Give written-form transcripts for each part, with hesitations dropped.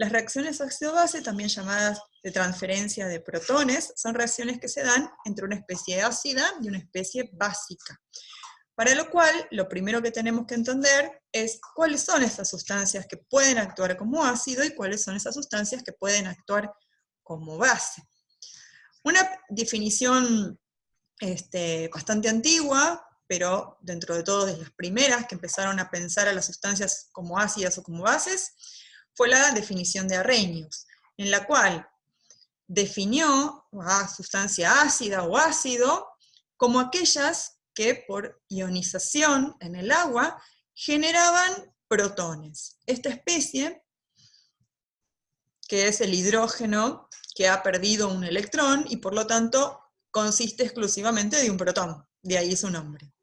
Las reacciones ácido-base, también llamadas de transferencia de protones, son reacciones que se dan entre una especie ácida y una especie básica. Para lo cual, lo primero que tenemos que entender es cuáles son esas sustancias que pueden actuar como ácido y cuáles son esas sustancias que pueden actuar como base. Una definición bastante antigua, pero dentro de todo de las primeras que empezaron a pensar a las sustancias como ácidas o como bases, fue la definición de Arrhenius, en la cual definió a sustancia ácida o ácido como aquellas que por ionización en el agua generaban protones. Esta especie, que es el hidrógeno que ha perdido un electrón y por lo tanto consiste exclusivamente de un protón, de ahí su nombre.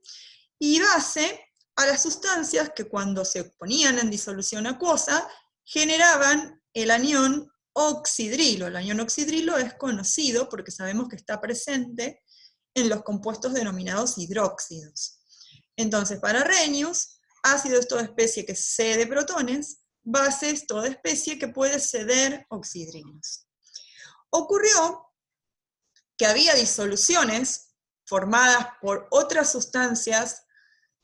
Y base a las sustancias que cuando se ponían en disolución acuosa generaban el anión oxidrilo. El anión oxidrilo es conocido porque sabemos que está presente en los compuestos denominados hidróxidos. Entonces, para Arrhenius, ácido es toda especie que cede protones, base es toda especie que puede ceder oxidrilos. Ocurrió que había disoluciones formadas por otras sustancias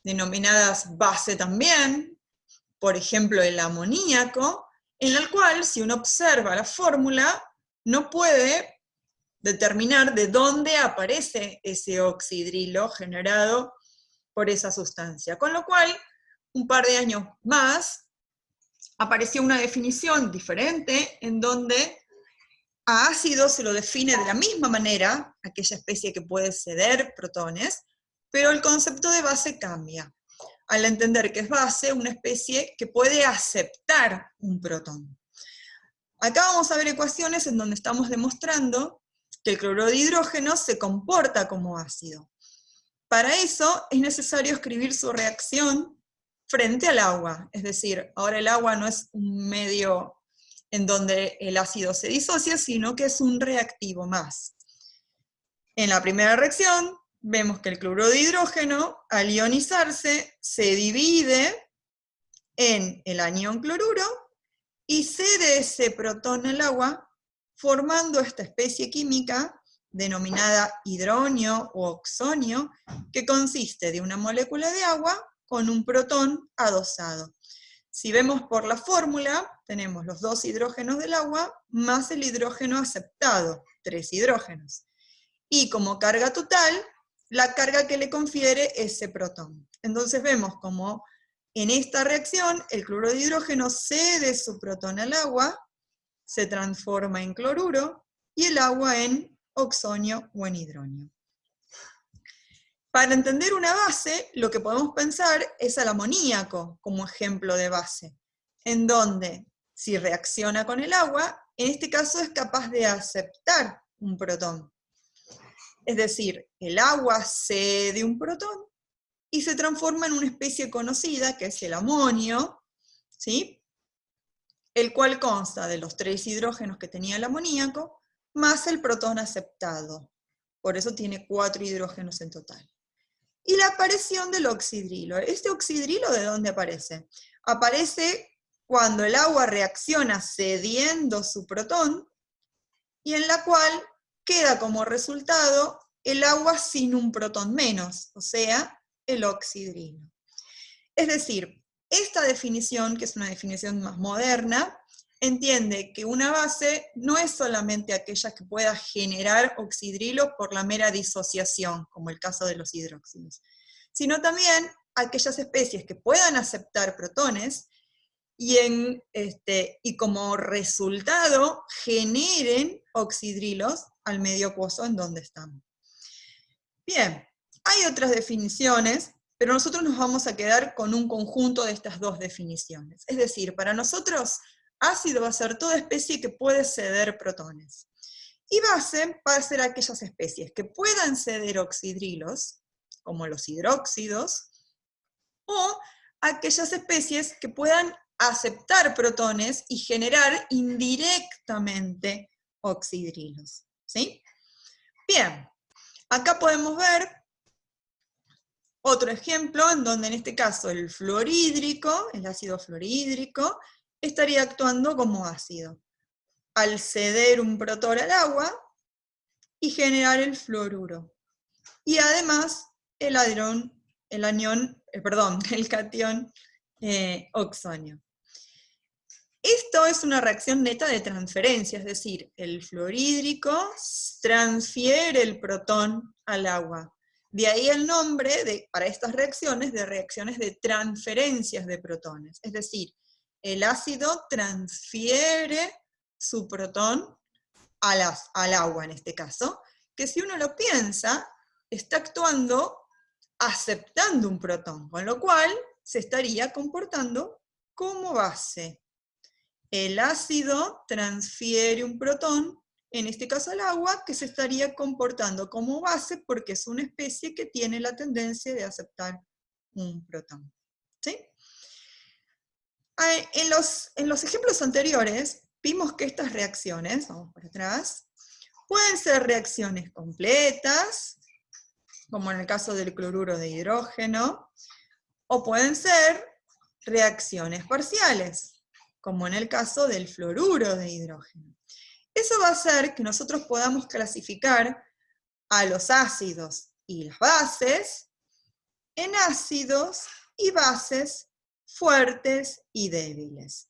denominadas base también, por ejemplo el amoníaco, en el cual si uno observa la fórmula no puede determinar de dónde aparece ese oxidrilo generado por esa sustancia. Con lo cual, un par de años más, apareció una definición diferente en donde a ácido se lo define de la misma manera, aquella especie que puede ceder protones, pero el concepto de base cambia, al entender que es base una especie que puede aceptar un protón. Acá vamos a ver ecuaciones en donde estamos demostrando que el cloruro de hidrógeno se comporta como ácido. Para eso es necesario escribir su reacción frente al agua, es decir, ahora el agua no es un medio en donde el ácido se disocia, sino que es un reactivo más. En la primera reacción, vemos que el cloruro de hidrógeno, al ionizarse, se divide en el anión cloruro y cede ese protón al agua, formando esta especie química denominada hidronio o oxonio, que consiste de una molécula de agua con un protón adosado. Si vemos por la fórmula, tenemos los 2 hidrógenos del agua más el hidrógeno aceptado, 3 hidrógenos. Y como carga total, la carga que le confiere ese protón. Entonces vemos como en esta reacción el cloruro de hidrógeno cede su protón al agua, se transforma en cloruro, y el agua en oxonio o en hidronio. Para entender una base, lo que podemos pensar es al amoníaco como ejemplo de base, en donde, si reacciona con el agua, en este caso es capaz de aceptar un protón. Es decir, el agua cede un protón y se transforma en una especie conocida, que es el amonio, ¿sí? El cual consta de los 3 hidrógenos que tenía el amoníaco, más el protón aceptado. Por eso tiene 4 hidrógenos en total. Y la aparición del oxidrilo. ¿Este oxidrilo de dónde aparece? Aparece cuando el agua reacciona cediendo su protón, y en la cual queda como resultado el agua sin un protón menos, o sea, el oxidrilo. Es decir, esta definición, que es una definición más moderna, entiende que una base no es solamente aquella que pueda generar oxidrilo por la mera disociación, como el caso de los hidróxidos, sino también aquellas especies que puedan aceptar protones y como resultado generen oxidrilos al medio acuoso en donde están. Bien, hay otras definiciones, pero nosotros nos vamos a quedar con un conjunto de estas 2 definiciones. Es decir, para nosotros, ácido va a ser toda especie que puede ceder protones. Y base va a ser aquellas especies que puedan ceder oxidrilos, como los hidróxidos, o aquellas especies que puedan aceptar protones y generar indirectamente oxidrilos, ¿sí? Bien, acá podemos ver otro ejemplo en donde en este caso el fluorhídrico, el ácido fluorhídrico, estaría actuando como ácido, al ceder un protón al agua y generar el fluoruro. Y además el catión oxonio. Esto es una reacción neta de transferencia, es decir, el fluorhídrico transfiere el protón al agua. De ahí el nombre para estas reacciones de reacciones de transferencias de protones. Es decir, el ácido transfiere su protón al agua en este caso, que si uno lo piensa, está actuando aceptando un protón, con lo cual se estaría comportando como base. El ácido transfiere un protón, en este caso al agua, que se estaría comportando como base porque es una especie que tiene la tendencia de aceptar un protón. ¿Sí? En los ejemplos anteriores vimos que estas reacciones, vamos por atrás, pueden ser reacciones completas, como en el caso del cloruro de hidrógeno, o pueden ser reacciones parciales, como en el caso del fluoruro de hidrógeno. Eso va a hacer que nosotros podamos clasificar a los ácidos y las bases en ácidos y bases fuertes y débiles.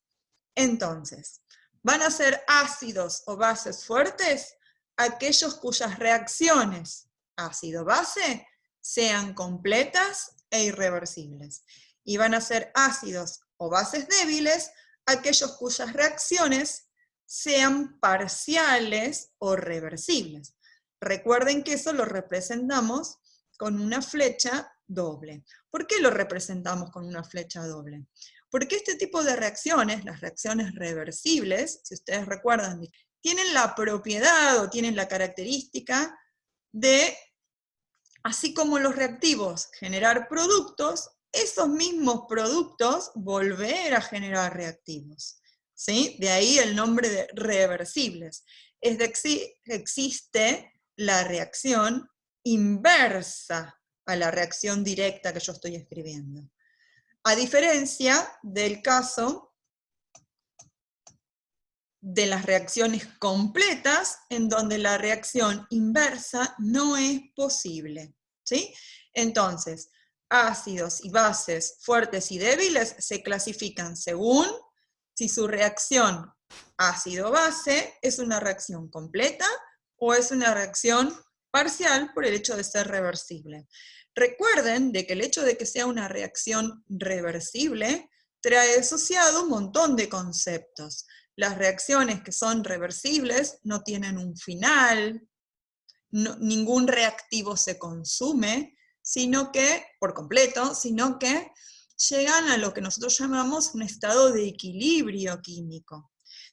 Entonces, van a ser ácidos o bases fuertes aquellos cuyas reacciones ácido-base sean completas e irreversibles. Y van a ser ácidos o bases débiles aquellos cuyas reacciones sean parciales o reversibles. Recuerden que eso lo representamos con una flecha doble. ¿Por qué lo representamos con una flecha doble? Porque este tipo de reacciones, las reacciones reversibles, si ustedes recuerdan, tienen la propiedad o tienen la característica de, así como los reactivos, generar productos, esos mismos productos volver a generar reactivos. ¿Sí? De ahí el nombre de reversibles. Es decir, existe la reacción inversa a la reacción directa que yo estoy escribiendo. A diferencia del caso de las reacciones completas, en donde la reacción inversa no es posible. ¿Sí? Entonces, ácidos y bases fuertes y débiles se clasifican según si su reacción ácido-base es una reacción completa o es una reacción parcial por el hecho de ser reversible. Recuerden de que el hecho de que sea una reacción reversible trae asociado un montón de conceptos. Las reacciones que son reversibles no tienen un final, ningún reactivo se consume, sino que, por completo, sino que llegan a lo que nosotros llamamos un estado de equilibrio químico.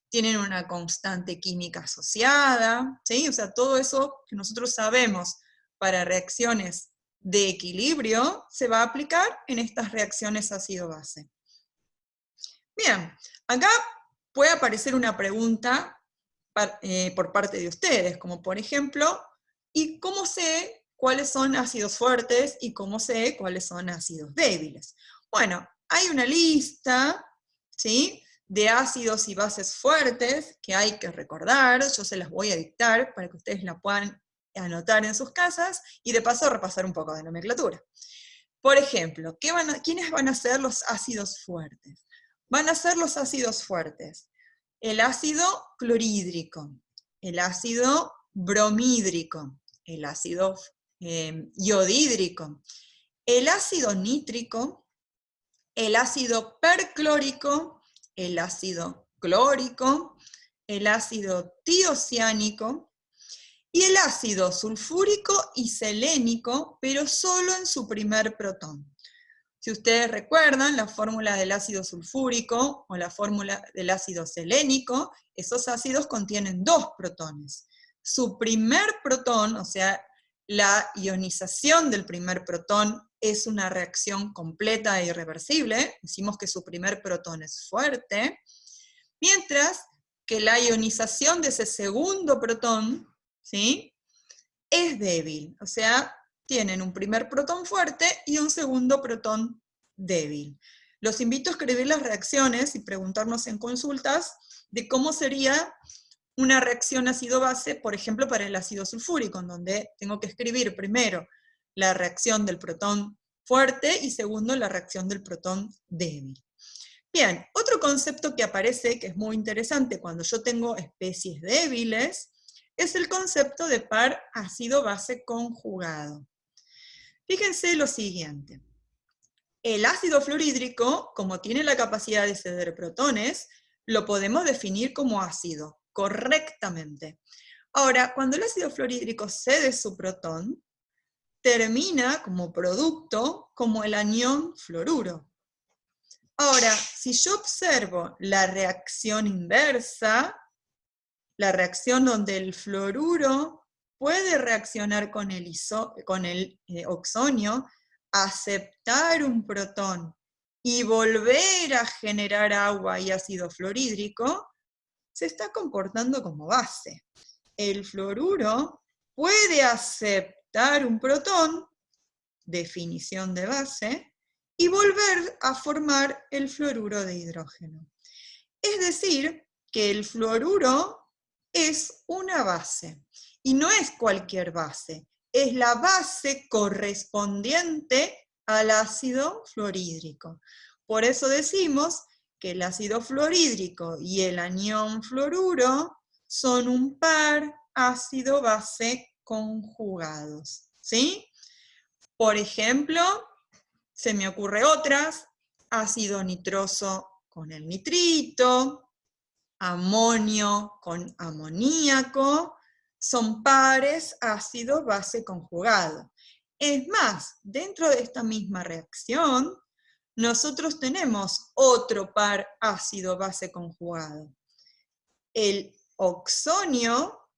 Tienen una constante química asociada, ¿sí? O sea, todo eso que nosotros sabemos para reacciones de equilibrio se va a aplicar en estas reacciones ácido-base. Bien, acá puede aparecer una pregunta por parte de ustedes, como por ejemplo, ¿y cómo sé cuáles son ácidos fuertes y cómo sé cuáles son ácidos débiles? Bueno, hay una lista, ¿sí?, de ácidos y bases fuertes que hay que recordar. Yo se las voy a dictar para que ustedes la puedan anotar en sus casas y de paso repasar un poco de nomenclatura. Por ejemplo, ¿quiénes van a ser los ácidos fuertes? Van a ser los ácidos fuertes el ácido clorhídrico, el ácido bromhídrico, el ácido iodídrico, el ácido nítrico, el ácido perclórico, el ácido clórico, el ácido tiociánico y el ácido sulfúrico y selénico, pero solo en su primer protón. Si ustedes recuerdan la fórmula del ácido sulfúrico o la fórmula del ácido selénico, esos ácidos contienen 2 protones. Su primer protón, o sea, la ionización del primer protón es una reacción completa e irreversible. Decimos que su primer protón es fuerte, mientras que la ionización de ese segundo protón, ¿sí?, es débil, o sea, tienen un primer protón fuerte y un segundo protón débil. Los invito a escribir las reacciones y preguntarnos en consultas de cómo sería una reacción ácido-base, por ejemplo, para el ácido sulfúrico, en donde tengo que escribir primero la reacción del protón fuerte y segundo la reacción del protón débil. Bien, otro concepto que aparece, que es muy interesante cuando yo tengo especies débiles, es el concepto de par ácido-base conjugado. Fíjense lo siguiente. El ácido fluorhídrico, como tiene la capacidad de ceder protones, lo podemos definir como ácido, correctamente. Ahora, cuando el ácido fluorhídrico cede su protón, termina como producto como el anión fluoruro. Ahora, si yo observo la reacción inversa, la reacción donde el fluoruro puede reaccionar con el oxonio, aceptar un protón y volver a generar agua y ácido fluorhídrico, se está comportando como base. El fluoruro puede aceptar un protón, definición de base, y volver a formar el fluoruro de hidrógeno. Es decir, que el fluoruro es una base, y no es cualquier base, es la base correspondiente al ácido fluorhídrico. Por eso decimos que el ácido fluorhídrico y el anión fluoruro son un par ácido-base conjugados, ¿sí? Por ejemplo, se me ocurre otras, ácido nitroso con el nitrito, amonio con amoníaco, son pares ácido-base conjugado. Es más, dentro de esta misma reacción, nosotros tenemos otro par ácido-base conjugado. El oxonio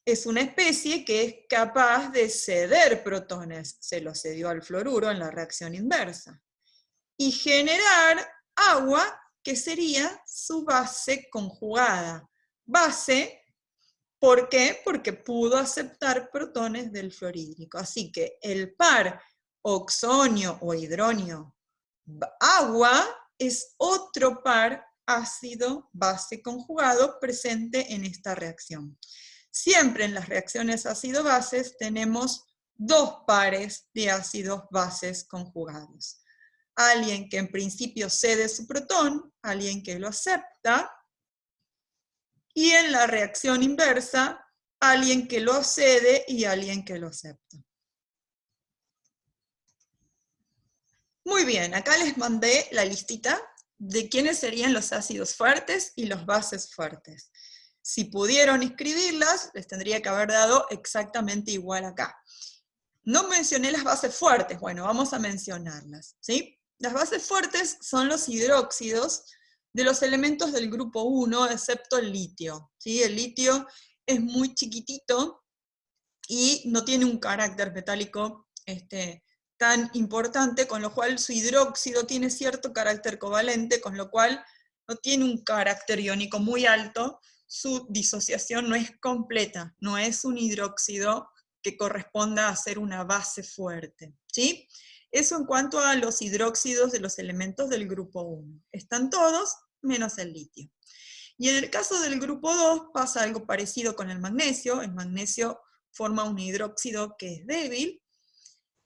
es una especie que es capaz de ceder protones, se lo cedió al fluoruro en la reacción inversa, y generar agua, que sería su base conjugada. Base, ¿por qué? Porque pudo aceptar protones del fluorhídrico. Así que el par oxonio o hidronio agua es otro par ácido-base conjugado presente en esta reacción. Siempre en las reacciones ácido-bases tenemos dos pares de ácidos-bases conjugados. Alguien que en principio cede su protón, alguien que lo acepta, y en la reacción inversa, alguien que lo cede y alguien que lo acepta. Muy bien, acá les mandé la listita de quiénes serían los ácidos fuertes y los bases fuertes. Si pudieron escribirlas, les tendría que haber dado exactamente igual acá. No mencioné las bases fuertes, bueno, vamos a mencionarlas, ¿sí? Las bases fuertes son los hidróxidos de los elementos del grupo 1, excepto el litio, ¿sí? El litio es muy chiquitito y no tiene un carácter metálico tan importante, con lo cual su hidróxido tiene cierto carácter covalente, con lo cual no tiene un carácter iónico muy alto, su disociación no es completa, no es un hidróxido que corresponda a ser una base fuerte, ¿sí? Eso en cuanto a los hidróxidos de los elementos del grupo 1. Están todos menos el litio. Y en el caso del grupo 2 pasa algo parecido con el magnesio forma un hidróxido que es débil,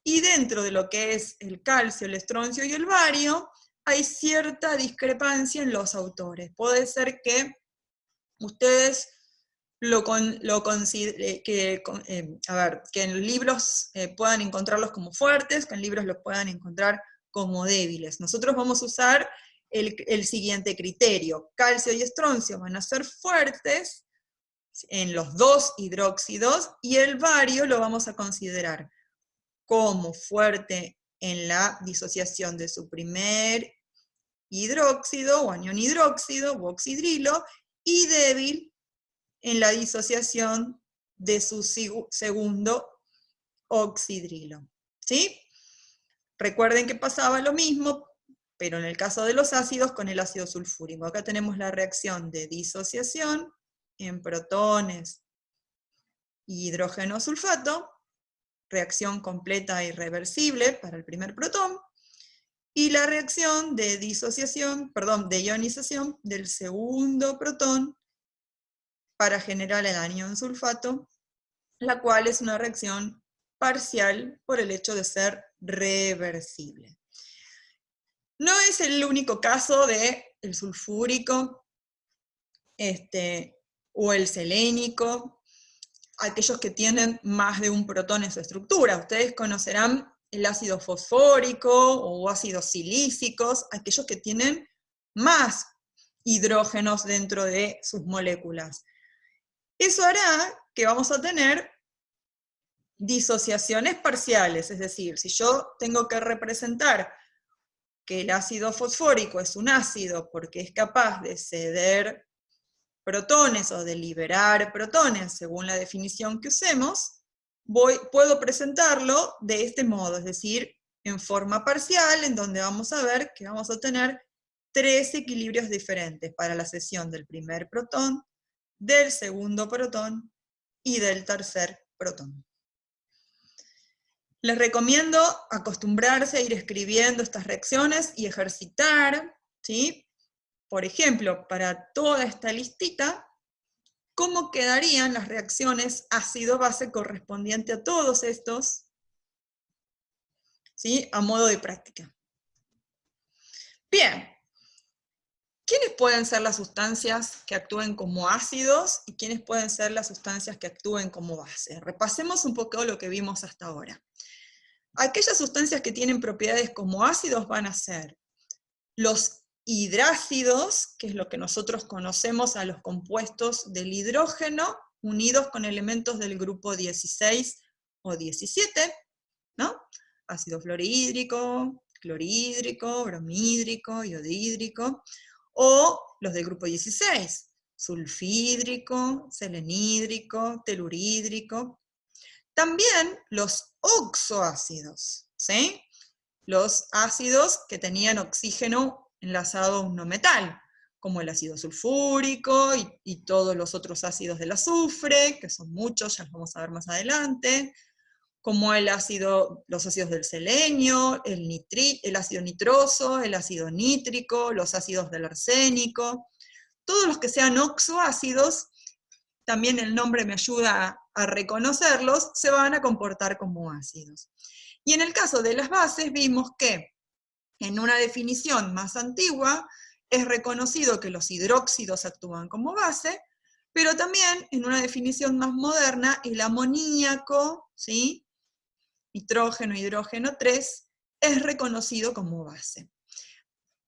y dentro de lo que es el calcio, el estroncio y el bario, hay cierta discrepancia en los autores. Puede ser que ustedes que en libros puedan encontrarlos como fuertes, que en libros los puedan encontrar como débiles. Nosotros vamos a usar el siguiente criterio. Calcio y estroncio van a ser fuertes en los dos hidróxidos, y el bario lo vamos a considerar como fuerte en la disociación de su primer hidróxido o anión hidróxido o oxidrilo, y débil en la disociación de su segundo oxidrilo. ¿Sí? Recuerden que pasaba lo mismo, pero en el caso de los ácidos con el ácido sulfúrico. Acá tenemos la reacción de disociación en protones y hidrógeno sulfato, reacción completa e irreversible para el primer protón, y la reacción de disociación, perdón, de ionización del segundo protón para generar el anión sulfato, la cual es una reacción parcial por el hecho de ser reversible. No es el único caso del sulfúrico o el selénico, aquellos que tienen más de un protón en su estructura. Ustedes conocerán el ácido fosfórico o ácidos silícicos, aquellos que tienen más hidrógenos dentro de sus moléculas. Eso hará que vamos a tener disociaciones parciales, es decir, si yo tengo que representar que el ácido fosfórico es un ácido porque es capaz de ceder protones o de liberar protones según la definición que usemos, puedo presentarlo de este modo, es decir, en forma parcial, en donde vamos a ver que vamos a tener 3 equilibrios diferentes para la cesión del primer protón, del segundo protón y del tercer protón. Les recomiendo acostumbrarse a ir escribiendo estas reacciones y ejercitar, ¿sí? Por ejemplo, para toda esta listita, ¿cómo quedarían las reacciones ácido-base correspondiente a todos estos? ¿Sí? A modo de práctica. Bien. ¿Quiénes pueden ser las sustancias que actúen como ácidos y quiénes pueden ser las sustancias que actúen como base? Repasemos un poco lo que vimos hasta ahora. Aquellas sustancias que tienen propiedades como ácidos van a ser los hidrácidos, que es lo que nosotros conocemos a los compuestos del hidrógeno, unidos con elementos del grupo 16 o 17, ¿no? Ácido fluorhídrico, clorhídrico, bromhídrico, iodídrico, o los del grupo 16, sulfhídrico, selenhídrico, telurídrico. También los oxoácidos, ¿sí? Los ácidos que tenían oxígeno enlazado a un no metal, como el ácido sulfúrico y todos los otros ácidos del azufre, que son muchos, ya los vamos a ver más adelante, como los ácidos del selenio, el ácido nitroso, el ácido nítrico, los ácidos del arsénico. Todos los que sean oxoácidos, también el nombre me ayuda a reconocerlos, se van a comportar como ácidos. Y en el caso de las bases vimos que en una definición más antigua es reconocido que los hidróxidos actúan como base, pero también en una definición más moderna el amoníaco, ¿sí? Nitrógeno, hidrógeno 3, es reconocido como base.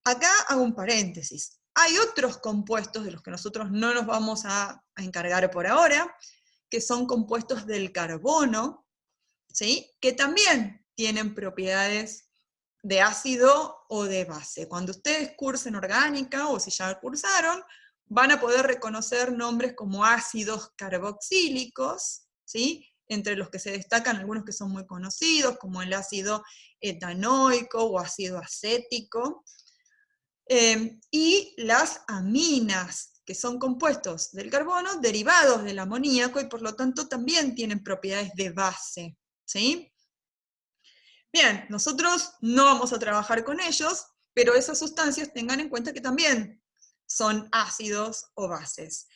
Acá hago un paréntesis. Hay otros compuestos de los que nosotros no nos vamos a encargar por ahora, que son compuestos del carbono, ¿sí? Que también tienen propiedades de ácido o de base. Cuando ustedes cursen orgánica, o si ya cursaron, van a poder reconocer nombres como ácidos carboxílicos, ¿sí? Entre los que se destacan algunos que son muy conocidos, como el ácido etanoico o ácido acético, y las aminas, que son compuestos del carbono derivados del amoníaco y por lo tanto también tienen propiedades de base, ¿sí? Bien, nosotros no vamos a trabajar con ellos, pero esas sustancias tengan en cuenta que también son ácidos o bases.